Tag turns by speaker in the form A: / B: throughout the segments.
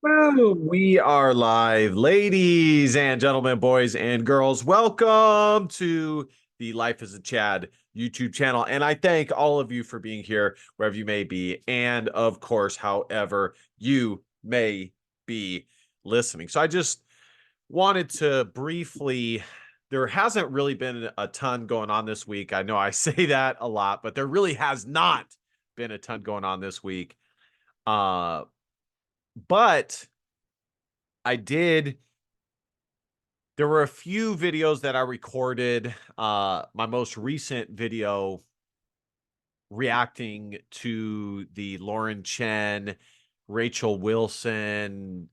A: Boom, we are live, ladies and gentlemen, boys and girls. Welcome to the Life as a Chad YouTube channel. And I thank all of you for being here, wherever you may be. And of course, however you may be listening. So I just wanted to briefly, there hasn't really been a ton going on this week. I know I say that a lot, but there really has not been a ton going on this week. Uh, but I did. There were a few videos that I recorded. My most recent video reacting to the Lauren Chen, Rachel Wilson,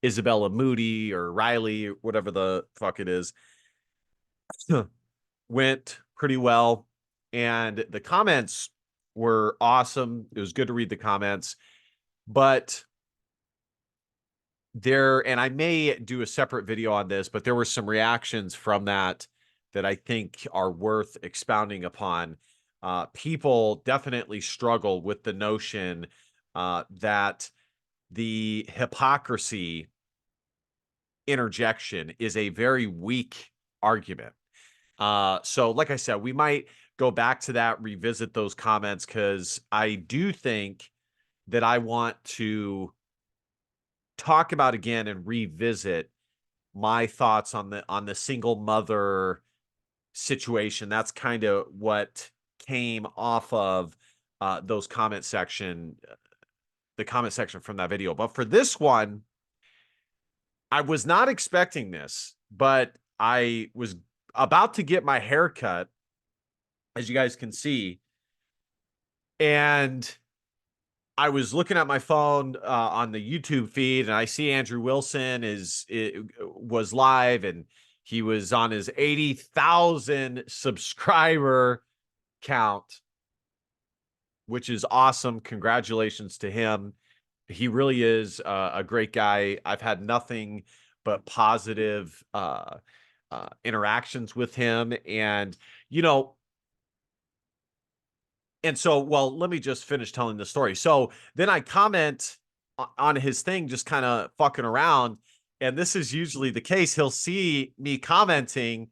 A: Isabella Moody or Riley, whatever the fuck it is, went pretty well. And the comments were awesome. It was good to read the comments. But and I may do a separate video on this, but there were some reactions from that I think are worth expounding upon. People definitely struggle with the notion that the hypocrisy interjection is a very weak argument. So like I said, we might go back to that, revisit those comments, because I do think that I want to talk about again and revisit my thoughts on the single mother situation. That's kind of what came off of those the comment section from that video. But for this one, I was not expecting this, but I was about to get my hair cut, as you guys can see, and I was looking at my phone on the YouTube feed, and I see Andrew Wilson was live, and he was on his 80,000 subscriber count, which is awesome. Congratulations to him. He really is a great guy. I've had nothing but positive interactions with him, and you know, and so, well, let me just finish telling the story. So then I comment on his thing, just kind of fucking around. And this is usually the case. He'll see me commenting.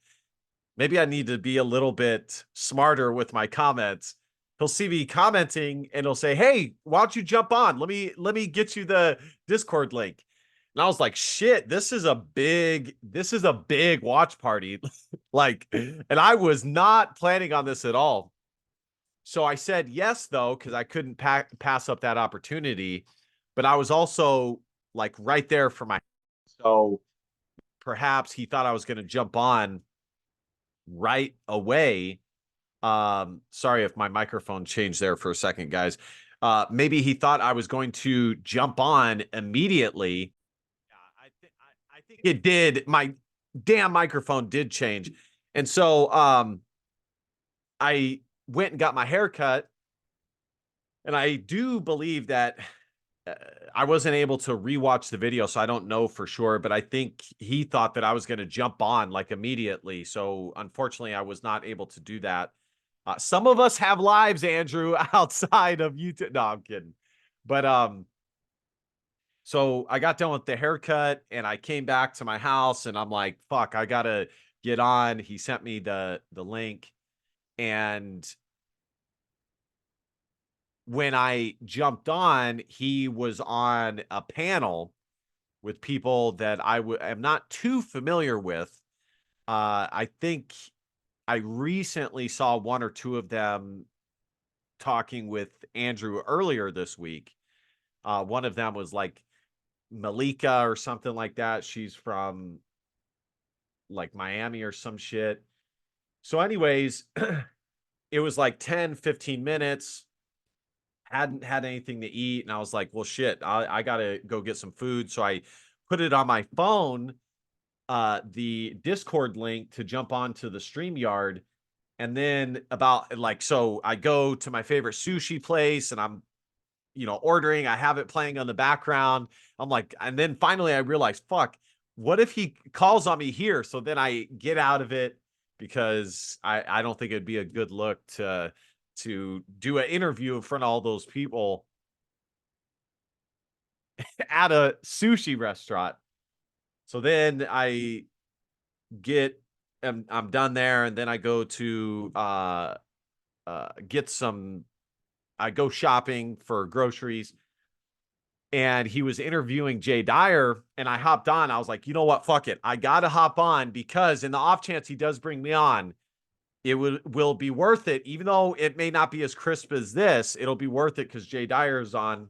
A: Maybe I need to be a little bit smarter with my comments. He'll see me commenting and he'll say, "Hey, why don't you jump on? Let me get you the Discord link." And I was like, "Shit, this is a big watch party." Like, and I was not planning on this at all. So I said yes, though, because I couldn't pass up that opportunity. But I was also like right there for my. So perhaps he thought I was going to jump on right away. Sorry if my microphone changed there for a second, guys. Maybe he thought I was going to jump on immediately. Yeah, I think it did. My damn microphone did change. And so I went and got my hair cut. And I do believe that uh, I wasn't able to rewatch the video, so I don't know for sure, but I think he thought that I was going to jump on like immediately. So unfortunately, I was not able to do that. Some of us have lives, Andrew, outside of YouTube. No, I'm kidding. But so I got done with the haircut and I came back to my house and I'm like, fuck, I gotta get on. He sent me the link, and when I jumped on, he was on a panel with people that am not too familiar with. I think I recently saw one or two of them talking with Andrew earlier this week. One of them was like Malika or something like that. She's from like Miami or some shit. So, anyways, it was like 10, 15 minutes. Hadn't had anything to eat. And I was like, well, shit, I got to go get some food. So I put it on my phone, the Discord link to jump onto the StreamYard. And then about like, so I go to my favorite sushi place and I'm, ordering. I have it playing on the background. I'm like, and then finally I realized, fuck, what if he calls on me here? So then I get out of it because I don't think it'd be a good look to do an interview in front of all those people at a sushi restaurant. So then I get I'm done there, and then I go to get some I go shopping for groceries, and he was interviewing Jay Dyer, and I hopped on. I was like, you know what? Fuck it. I gotta hop on, because in the off chance he does bring me on, it will be worth it. Even though it may not be as crisp as this, it'll be worth it because Jay Dyer is on.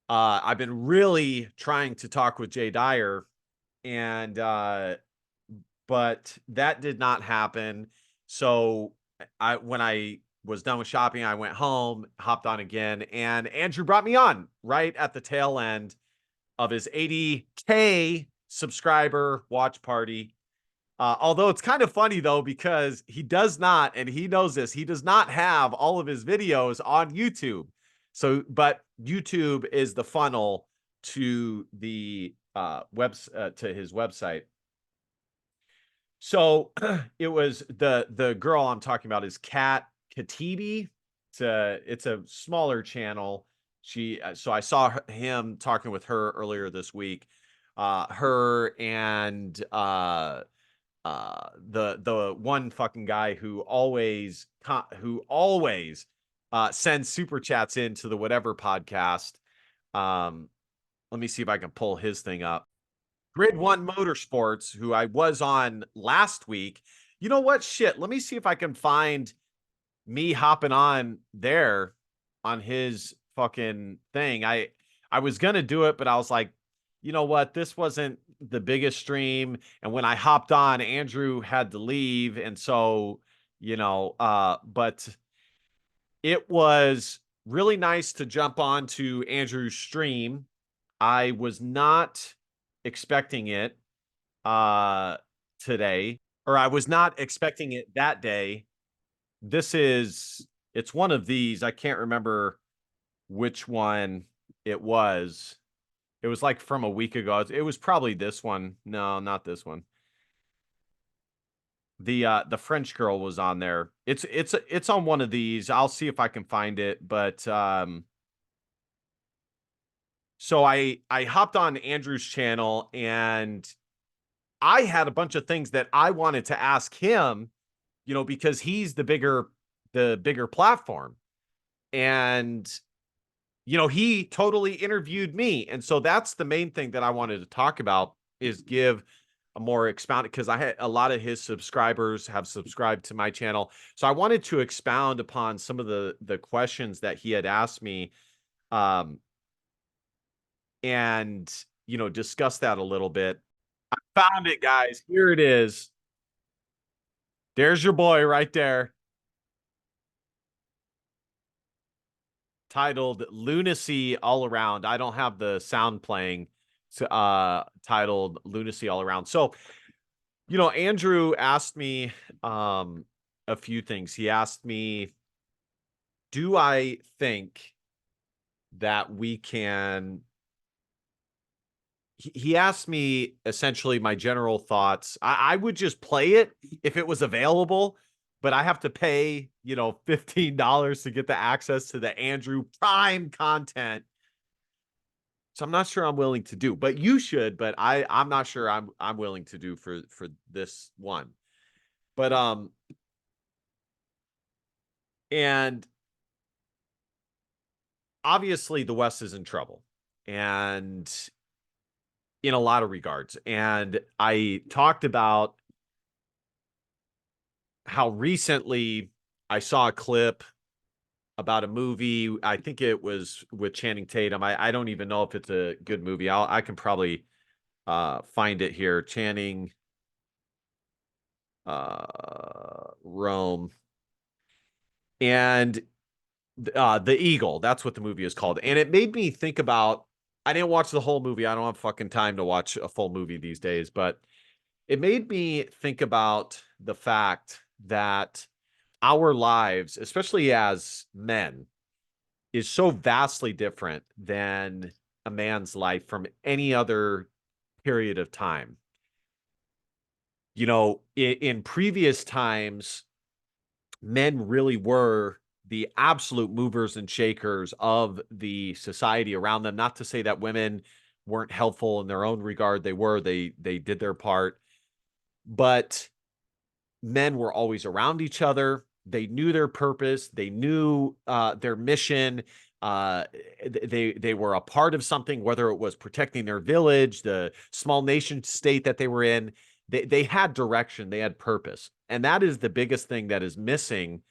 A: I've been really trying to talk with Jay Dyer, and but that did not happen. So when I was done with shopping, I went home, hopped on again, and Andrew brought me on right at the tail end of his 80K subscriber watch party. Although it's kind of funny though, because he does not, and he knows this, he does not have all of his videos on YouTube. So, but YouTube is the funnel to the to his website. So it was the girl I'm talking about is Kat Katibi. It's a smaller channel. So I saw him talking with her earlier this week. Her and the one fucking guy who always sends super chats into the whatever podcast. Um, Let me see if I can pull his thing up. Grid One Motorsports, who I was on last week. You know what? Shit. Let me see if I can find me hopping on there on his fucking thing. I was gonna do it, but I was like, you know what? This wasn't the biggest stream, and when I hopped on, Andrew had to leave, and so but it was really nice to jump on to Andrew's stream. I was not expecting it uh today, or I was not expecting it that day. It's one of these. I can't remember which one it was. It was like from a week ago. It was probably this one. No, not this one. The French girl was on there. It's on one of these. I'll see if I can find it, but so I hopped on Andrew's channel, and I had a bunch of things that I wanted to ask him, because he's the bigger platform. And he totally interviewed me. And so that's the main thing that I wanted to talk about, is give a more expounded, because I had a lot of his subscribers have subscribed to my channel. So I wanted to expound upon some of the questions that he had asked me, and discuss that a little bit. Found it, guys. Here it is. There's your boy right there, titled Lunacy All Around. I don't have the sound playing, titled Lunacy All Around. So, Andrew asked me a few things. He asked me, do I think that we can he asked me essentially my general thoughts. I would just play it if it was available, but I have to pay, $15 to get the access to the Andrew Prime content. So I'm not sure I'm willing to do, but you should, but I'm not sure I'm willing to do for this one. But and obviously the West is in trouble, and in a lot of regards. And I talked about how recently I saw a clip about a movie. I think it was with Channing Tatum. I don't even know if it's a good movie. I can probably find it here. Channing Rome, and The Eagle. That's what the movie is called. And it made me think about, I didn't watch the whole movie. I don't have fucking time to watch a full movie these days, but it made me think about the fact that our lives, especially as men, is so vastly different than a man's life from any other period of time. In previous times, men really were the absolute movers and shakers of the society around them. Not to say that women weren't helpful in their own regard. They were. They did their part, but men were always around each other. They knew their purpose. They knew their mission. They were a part of something, whether it was protecting their village, the small nation state that they were in. They had direction. They had purpose, and that is the biggest thing that is missing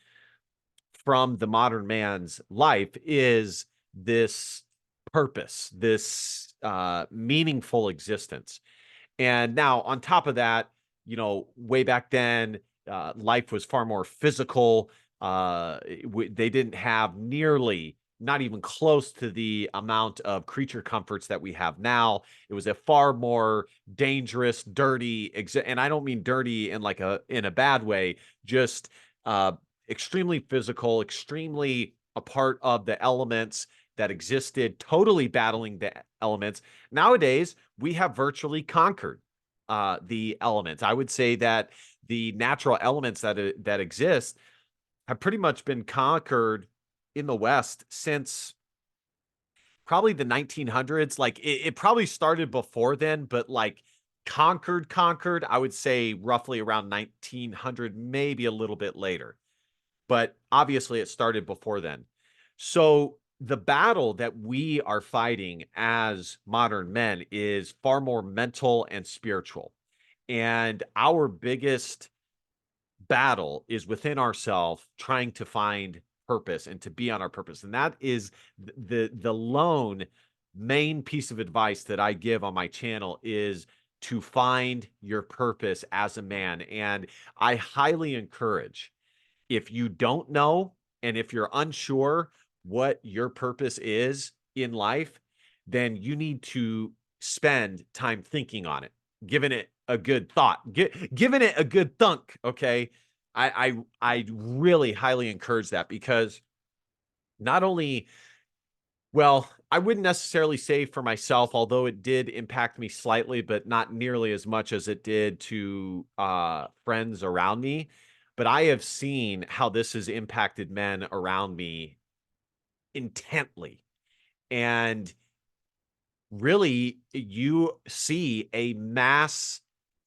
A: from the modern man's life is this purpose, this meaningful existence. And now, on top of that, way back then, life was far more physical. They didn't have nearly, not even close to the amount of creature comforts that we have now. It was a far more dangerous, dirty, and I don't mean dirty in a bad way, just uh, extremely physical, extremely a part of the elements that existed, totally battling the elements. Nowadays, we have virtually conquered the elements. I would say that the natural elements that exist have pretty much been conquered in the West since probably the 1900s. Like it probably started before then, but like conquered, I would say roughly around 1900, maybe a little bit later. But obviously it started before then. So the battle that we are fighting as modern men is far more mental and spiritual. And our biggest battle is within ourselves trying to find purpose and to be on our purpose. And that is the lone main piece of advice that I give on my channel is to find your purpose as a man. And I highly encourage, if you don't know and if you're unsure what your purpose is in life, then you need to spend time thinking on it, giving it a good thought, giving it a good thunk. Okay. I really highly encourage that because not only, well, I wouldn't necessarily say for myself, although it did impact me slightly, but not nearly as much as it did to friends around me. But I have seen how this has impacted men around me intently. And really, you see a mass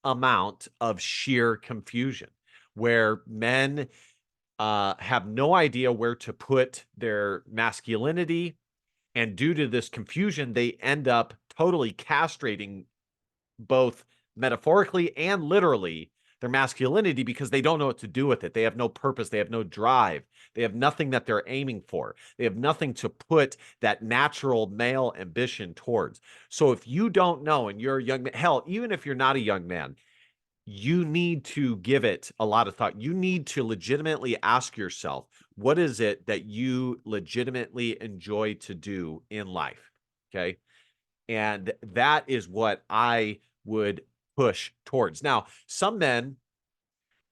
A: amount of sheer confusion where men have no idea where to put their masculinity. And due to this confusion, they end up totally castrating both metaphorically and literally their masculinity because they don't know what to do with it. They have no purpose. They have no drive. They have nothing that they're aiming for. They have nothing to put that natural male ambition towards. So if you don't know and you're a young man, hell, even if you're not a young man, you need to give it a lot of thought. You need to legitimately ask yourself, what is it that you legitimately enjoy to do in life? Okay. And that is what I would push towards. Now, some men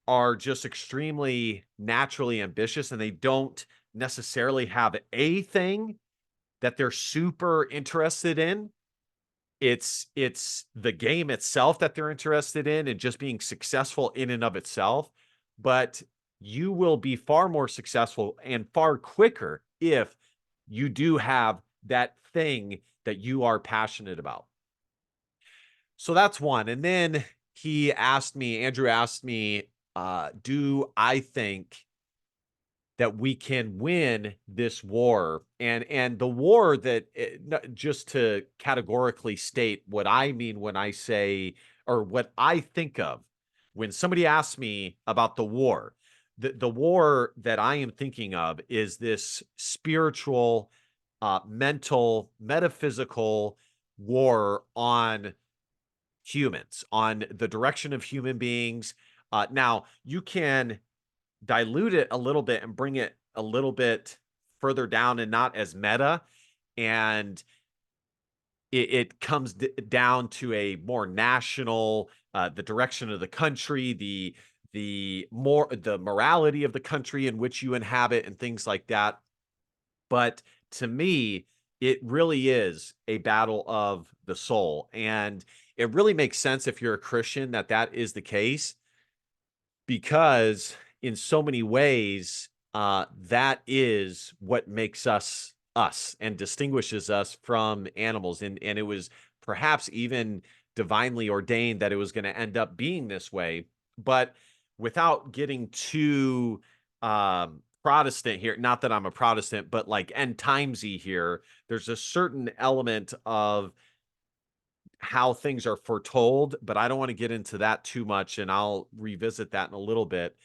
A: are just extremely naturally ambitious and they don't necessarily have a thing that they're super interested in. It's the game itself that they're interested in and just being successful in and of itself. But you will be far more successful and far quicker if you do have that thing that you are passionate about. So that's one. And then Andrew asked me, do I think that we can win this war? And the war that, just to categorically state what I mean when I say, or what I think of when somebody asks me about the war, the war that I am thinking of is this spiritual, mental, metaphysical war on humans, on the direction of human beings. Now, you can dilute it a little bit and bring it a little bit further down and not as meta. And it comes down to a more national, the direction of the country, the morality of the country in which you inhabit and things like that. But to me, it really is a battle of the soul. And it really makes sense if you're a Christian that that is the case, because in so many ways, that is what makes us us and distinguishes us from animals. And it was perhaps even divinely ordained that it was going to end up being this way. But without getting too Protestant here, not that I'm a Protestant, but like end timesy here, there's a certain element of how things are foretold, but I don't want to get into that too much, and I'll revisit that in a little bit.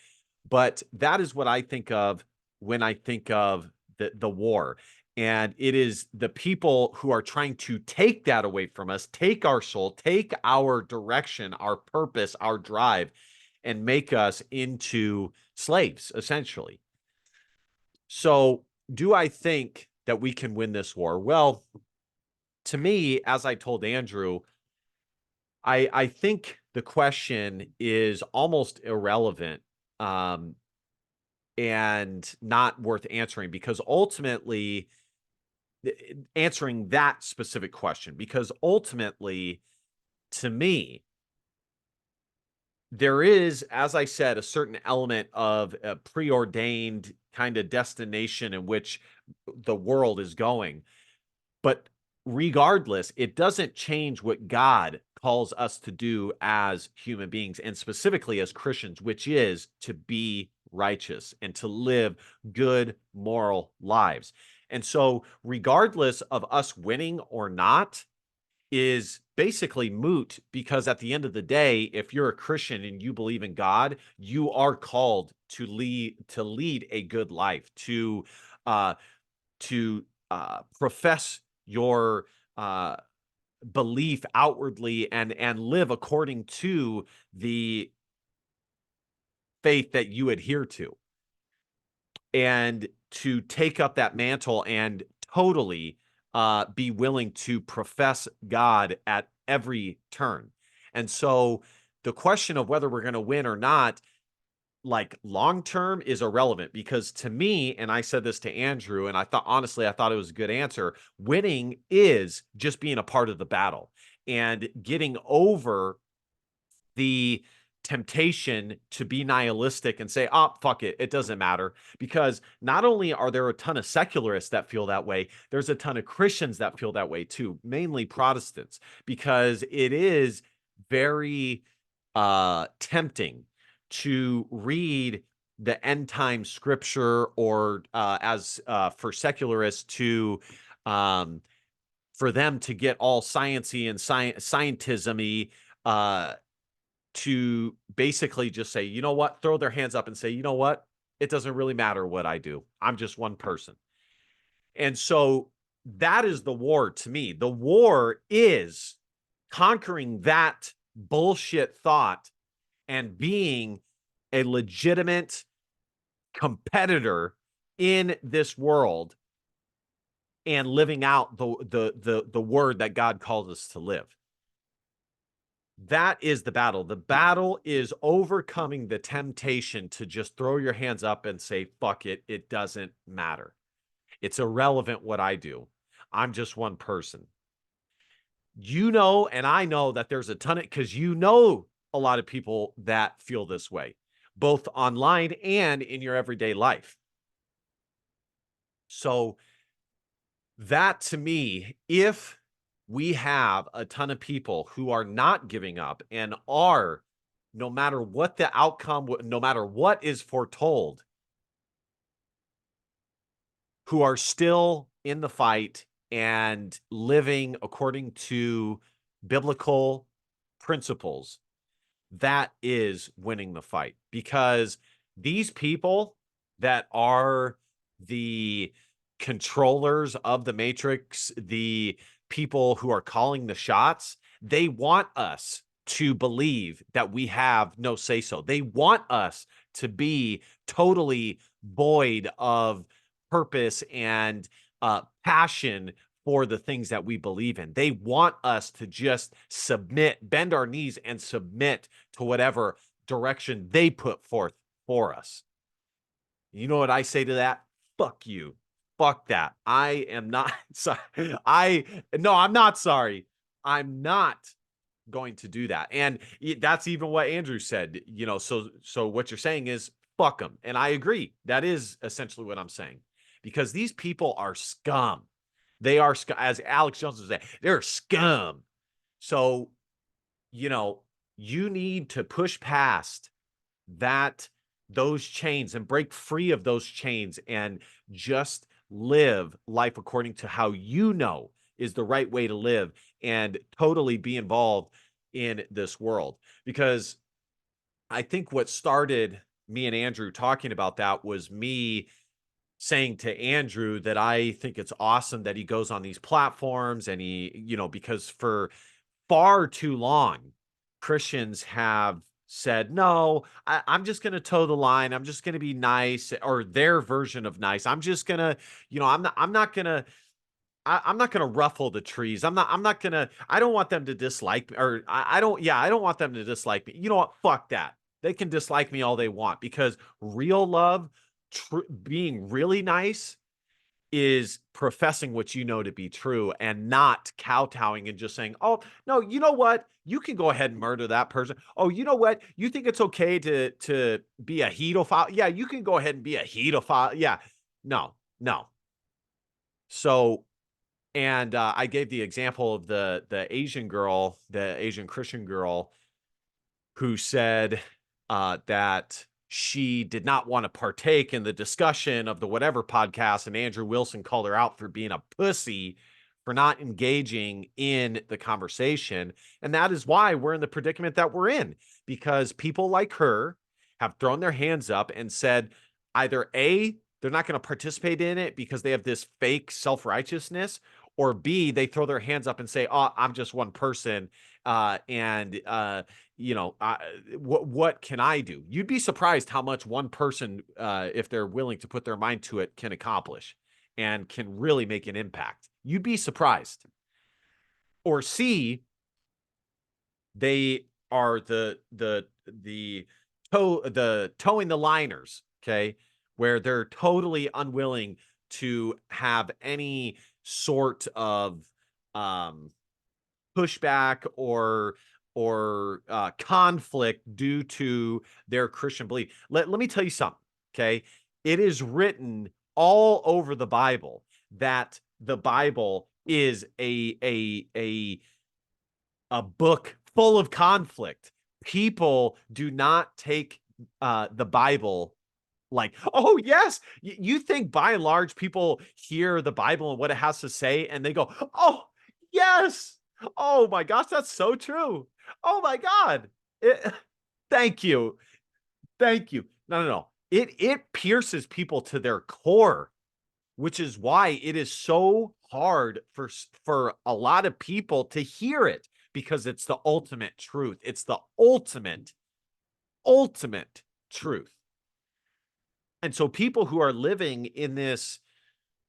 A: But that is what I think of when I think of the war. And it is the people who are trying to take that away from us, take our soul, take our direction, our purpose, our drive, and make us into slaves, essentially. So, do I think that we can win this war? Well, to me, as I told Andrew, I think the question is almost irrelevant, um, and not worth answering, because ultimately answering that specific question, because ultimately, to me, there is, as I said, a certain element of a preordained kind of destination in which the world is going. But regardless, it doesn't change what God calls us to do as human beings, and specifically as Christians, which is to be righteous and to live good moral lives. And so, regardless of us winning or not, is basically moot, because at the end of the day, if you're a Christian and you believe in God, you are called to lead a good life, uh, to profess your uh, belief outwardly, and live according to the faith that you adhere to, and to take up that mantle and totally be willing to profess God at every turn. And so the question of whether we're going to win or not, like long term, is irrelevant, because to me, and I said this to Andrew, and I thought, honestly, I thought it was a good answer. Winning is just being a part of the battle and getting over the temptation to be nihilistic and say, oh, fuck it, it doesn't matter. Because not only are there a ton of secularists that feel that way, there's a ton of Christians that feel that way too, mainly Protestants, because it is very tempting to read the end time scripture, or as for secularists to for them to get all sciency and scientism-y, to basically just say, you know what, throw their hands up and say, you know what, it doesn't really matter what I do. I'm just one person. And so that is the war to me. The war is conquering that bullshit thought and being a legitimate competitor in this world, and living out the word that God calls us to live. That is the battle. The battle is overcoming the temptation to just throw your hands up and say, fuck it, it doesn't matter. It's irrelevant what I do. I'm just one person. You know, and I know that there's a ton of, because you know a lot of people that feel this way, both online and in your everyday life. So that, to me, if we have a ton of people who are not giving up and are, no matter what the outcome, no matter what is foretold, who are still in the fight and living according to biblical principles, that is winning the fight. Because these people that are the controllers of the matrix, the people who are calling the shots, they want us to believe that we have no say so. They want us to be totally void of purpose and passion for the things that we believe in. They want us to just submit, bend our knees and submit to whatever direction they put forth for us. You know what I say to that? Fuck you. Fuck that. I am not sorry. No, I'm not sorry. I'm not going to do that. And that's even what Andrew said, you know, so what you're saying is fuck them. And I agree. That is essentially what I'm saying, because these people are scum. They are, as Alex Jones would say, they're scum. So, you know, you need to push past that, those chains, and break free of those chains, and just live life according to how you know is the right way to live, and totally be involved in this world. Because I think what started me and Andrew talking about that was me saying to Andrew that I think it's awesome that he goes on these platforms, and because for far too long, Christians have said, no, I'm just going to toe the line. I'm just going to be nice, or their version of nice. I'm just going to, I'm not going to, I'm not going to ruffle the trees. I'm not going to, I don't want them to dislike me, or I don't want them to dislike me. You know what? Fuck that. They can dislike me all they want, because real love, being really nice, is professing what you know to be true, and not kowtowing and just saying, oh, no, you know what? You can go ahead and murder that person. Oh, you know what? You think it's okay to be a hedophile? Yeah, you can go ahead and be a hedophile. Yeah. No, no. So, and I gave the example of the Asian girl, the Asian Christian girl, who said that she did not want to partake in the discussion of the whatever podcast, and Andrew Wilson called her out for being a pussy, for not engaging in the conversation. And that is why we're in the predicament that we're in, because people like her have thrown their hands up and said, either A, they're not going to participate in it because they have this fake self-righteousness, or B, they throw their hands up and say, oh, I'm just one person. And what can I do? You'd be surprised how much one person, if they're willing to put their mind to it, can accomplish and can really make an impact. You'd be surprised. Or C, they are the towing the liners, okay, where they're totally unwilling to have any sort of pushback or conflict due to their Christian belief. Let me tell you something, okay? It is written all over the Bible that the Bible is a book full of conflict. People do not take the Bible like, oh, yes. You think by and large people hear the Bible and what it has to say and they go, oh, yes. Oh my gosh, that's so true. Oh my God. Thank you. Thank you. No. It pierces people to their core, which is why it is so hard for a lot of people to hear it, because it's the ultimate truth. It's the ultimate truth. And so people who are living in this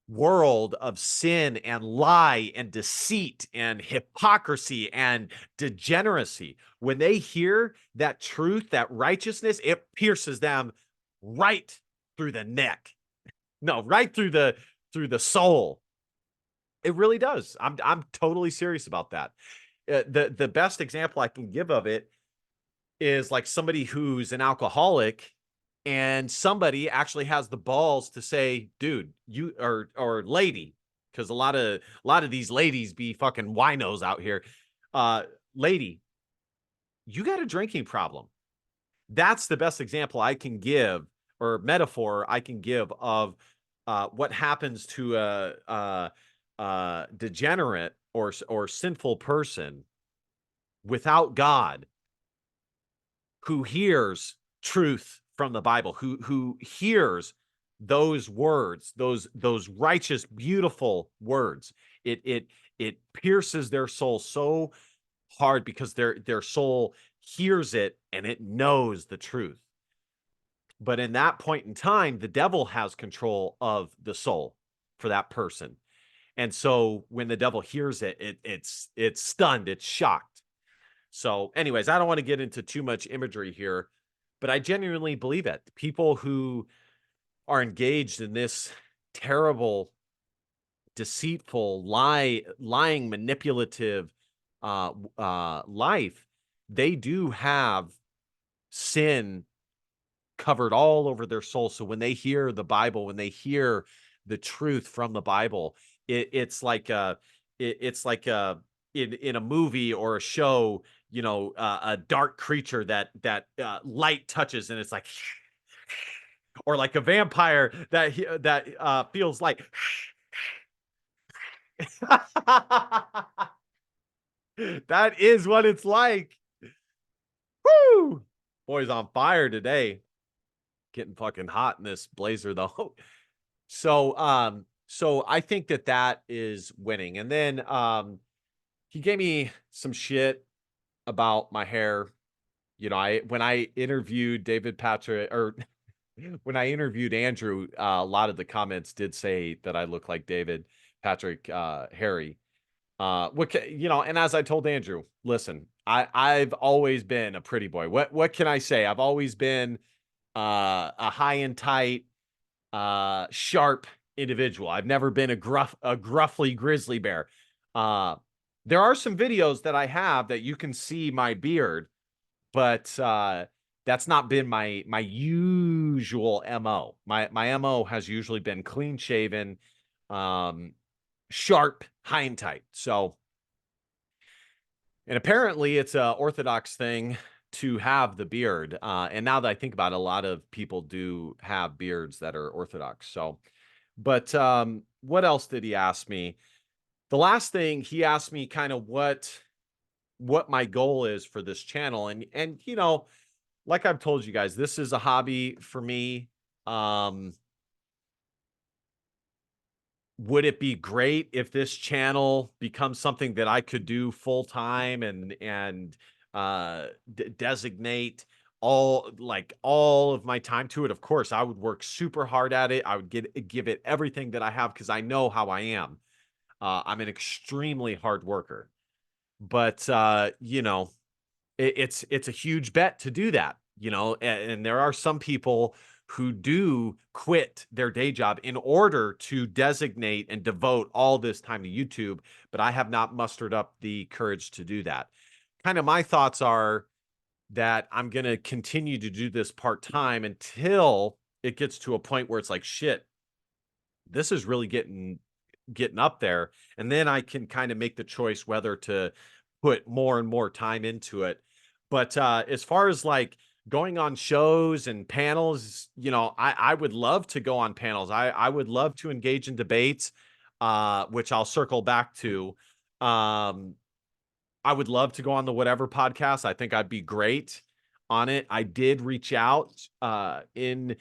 A: world of sin and lie and deceit and hypocrisy and degeneracy, when they hear that truth, that righteousness, it pierces them right through the neck. No, right through the soul. It really does. I'm totally serious about that. The best example I can give of it is like somebody who's an alcoholic, and somebody actually has the balls to say, dude, you or lady, because a lot of these ladies be fucking winos out here. Lady, you got a drinking problem. That's the best example I can give, or metaphor I can give, of what happens to a degenerate or sinful person without God, who hears truth from the Bible, who hears those words, those righteous, beautiful words. It pierces their soul so hard, because their soul hears it and it knows the truth. But in that point in time, the devil has control of the soul for that person. And so when the devil hears it, it's stunned, it's shocked. So anyways, I don't want to get into too much imagery here, but I genuinely believe it. People who are engaged in this terrible, deceitful, lying, manipulative life, they do have sin covered all over their soul. So when they hear the Bible, when they hear the truth from the Bible, it's like it's like in a movie or a show, a dark creature that light touches, and it's like, or like a vampire that feels like. That is what it's like. Woo! Boy's on fire today. Getting fucking hot in this blazer though. So I think that is winning. And then he gave me some shit about my hair. When I interviewed David Patrick, or when I interviewed Andrew, a lot of the comments did say that I look like David Patrick Harry. And as I told Andrew, listen, I've always been a pretty boy. What can I say? I've always been a high and tight, sharp individual. I've never been a gruffly grizzly bear. Uh, there are some videos that I have that you can see my beard, but that's not been my usual MO. My MO has usually been clean shaven, um, sharp, high and tight. So, and apparently it's a Orthodox thing to have the beard. And now that I think about it, a lot of people do have beards that are Orthodox. So, but what else did he ask me? The last thing he asked me kind of what my goal is for this channel. And like I've told you guys, this is a hobby for me. Um, would it be great if this channel becomes something that I could do full time and designate all of my time to it? Of course, I would work super hard at it. I would give it everything that I have because I know how I am. I'm an extremely hard worker, but it's a huge bet to do that, and there are some people who do quit their day job in order to designate and devote all this time to YouTube, but I have not mustered up the courage to do that. Kind of my thoughts are that I'm going to continue to do this part-time until it gets to a point where it's like, shit, this is really getting up there, and then I can kind of make the choice whether to put more and more time into it. But as far as like going on shows and panels, I would love to go on panels. I would love to engage in debates, which I'll circle back to. I would love to go on the Whatever podcast. I think I'd be great on it. I did reach out in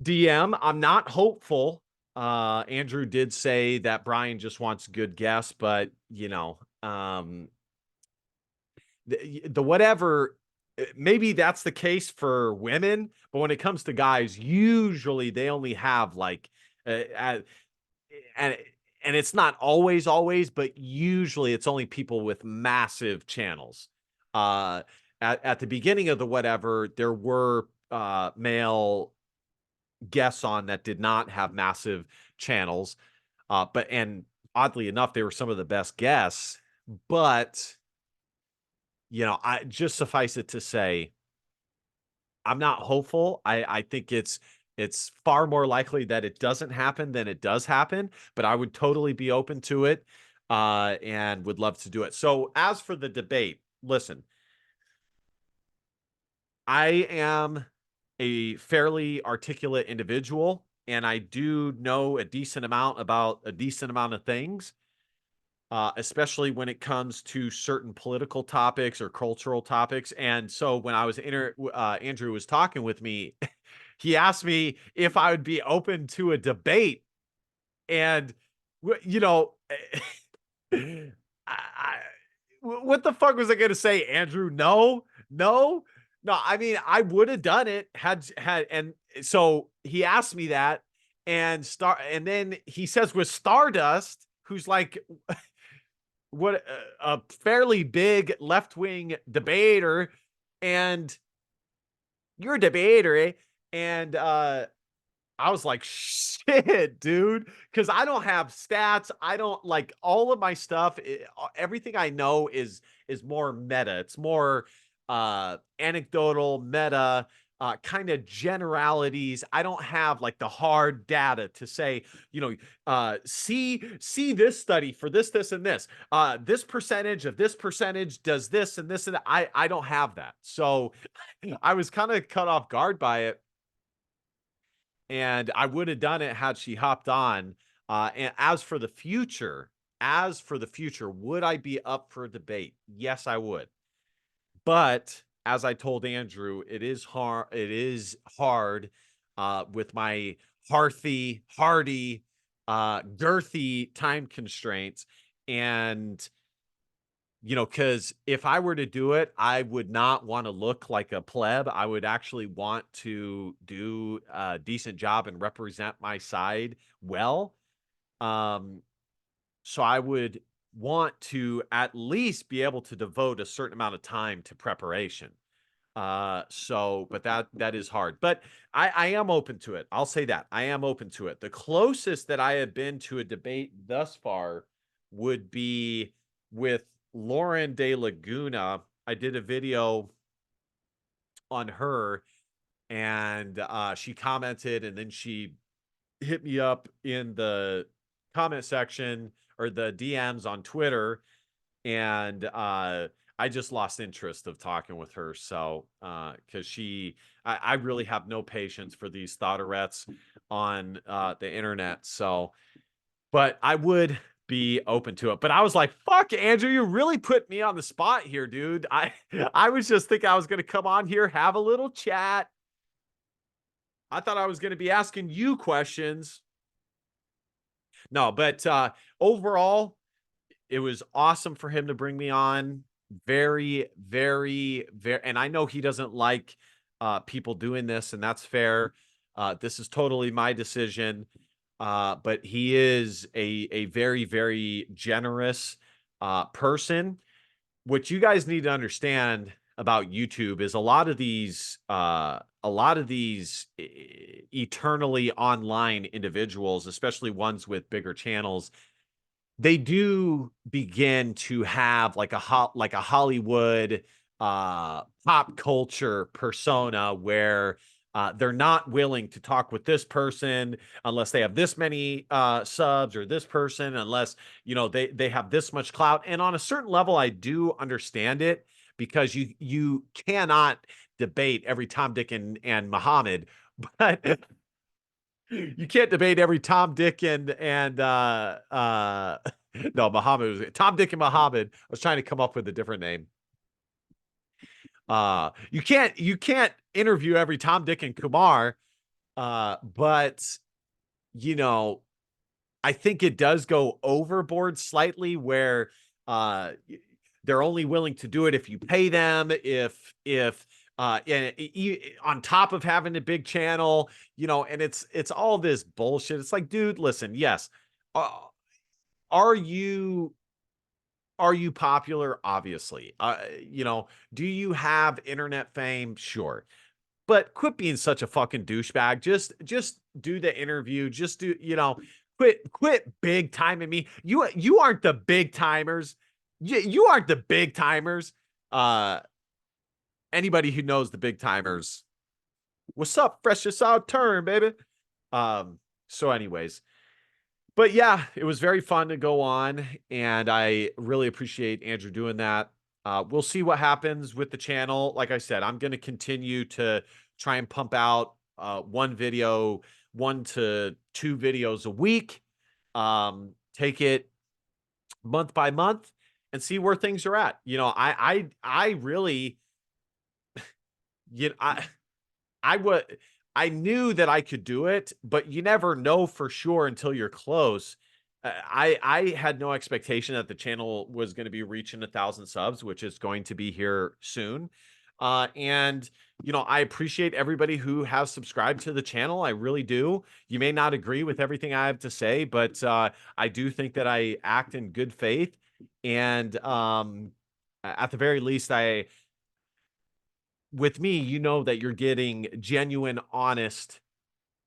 A: DM. I'm not hopeful. Andrew did say that Brian just wants good guests, but the whatever, maybe that's the case for women, but when it comes to guys, usually they only have like, and and it's not always, but usually it's only people with massive channels. Uh, at the beginning of the whatever, there were male guests on that did not have massive channels. And oddly enough, they were some of the best guests. But, I just suffice it to say, I'm not hopeful. I think it's far more likely that it doesn't happen than it does happen, but I would totally be open to it, and would love to do it. So as for the debate, listen, I am a fairly articulate individual, and I do know a decent amount about a decent amount of things, especially when it comes to certain political topics or cultural topics. And so when I was Andrew was talking with me, he asked me if I would be open to a debate, and you know, I, what the fuck was I going to say, Andrew? No, no, no. I mean, I would have done it and so he asked me that, and then he says with Stardust, who's like what a fairly big left wing debater, and you're a debater, eh? And I was like, shit, dude, because I don't have stats. I don't like all of my stuff. Everything I know is more meta. It's more anecdotal, meta. kind of generalities. I don't have like the hard data to say, see this study for this, and this. This percentage of this percentage does this and this, and I don't have that. So I was kind of cut off guard by it, and I would have done it had she hopped on. And as for the future, would I be up for a debate? Yes, I would. But as I told Andrew, it is hard. It is hard with my hardy, girthy time constraints, and because if I were to do it, I would not want to look like a pleb. I would actually want to do a decent job and represent my side well. Um, so I would want to at least be able to devote a certain amount of time to preparation. But that is hard. But I am open to it. I'll say that. I am open to it. The closest that I have been to a debate thus far would be with Lauren De Laguna. I did a video on her, and she commented, and then she hit me up in the comment section or the DMs on Twitter, and I just lost interest of talking with her. So because I really have no patience for these thoughterets on the internet. So, but I would be open to it. But I was like, fuck, Andrew, you really put me on the spot here, dude. I was just thinking I was gonna come on here, have a little chat. I thought I was gonna be asking you questions. No, but overall, it was awesome for him to bring me on. Very, very, very, and I know he doesn't like people doing this, and that's fair. This is totally my decision. But he is a very, very generous person. What you guys need to understand about YouTube is a lot of these eternally online individuals, especially ones with bigger channels, they do begin to have like a Hollywood pop culture persona where they're not willing to talk with this person unless they have this many subs, or this person unless they have this much clout. And on a certain level, I do understand it, because you cannot debate every Tom, Dick, and Muhammad, but you can't debate every Tom, Dick, and no, Muhammad was Tom, Dick, and Muhammad. I was trying to come up with a different name. You can't interview every Tom, Dick, and Kumar. But you know, I think it does go overboard slightly, where they're only willing to do it if you pay them, if and on top of having a big channel, and it's all this bullshit. It's like, dude, listen, yes, uh, are you popular? Obviously. Do you have internet fame? Sure. But quit being such a fucking douchebag. Just do the interview. Just do, quit big timing me. You aren't the big timers. You aren't the big timers. Anybody who knows the big timers, what's up? Freshest out turn, baby. So anyways, but yeah, it was very fun to go on, and I really appreciate Andrew doing that. We'll see what happens with the channel. Like I said, I'm going to continue to try and pump out 1 to 2 videos a week. Take it month by month and see where things are at. I really, you know, I knew that I could do it, but you never know for sure until you're close. I had no expectation that the channel was going to be reaching 1,000 subs, which is going to be here soon. And I appreciate everybody who has subscribed to the channel. I really do. You may not agree with everything I have to say, but I do think that I act in good faith. And at the very least, with me, that you're getting genuine, honest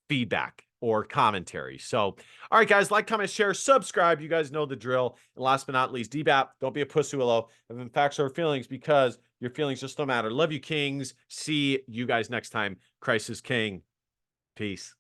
A: feedback. or commentary. So, all right, guys, like, comment, share, subscribe. You guys know the drill. And last but not least, DBAP, don't be a pussy willow. Have facts or feelings, because your feelings just don't matter. Love you, kings. See you guys next time. Christ is king. Peace.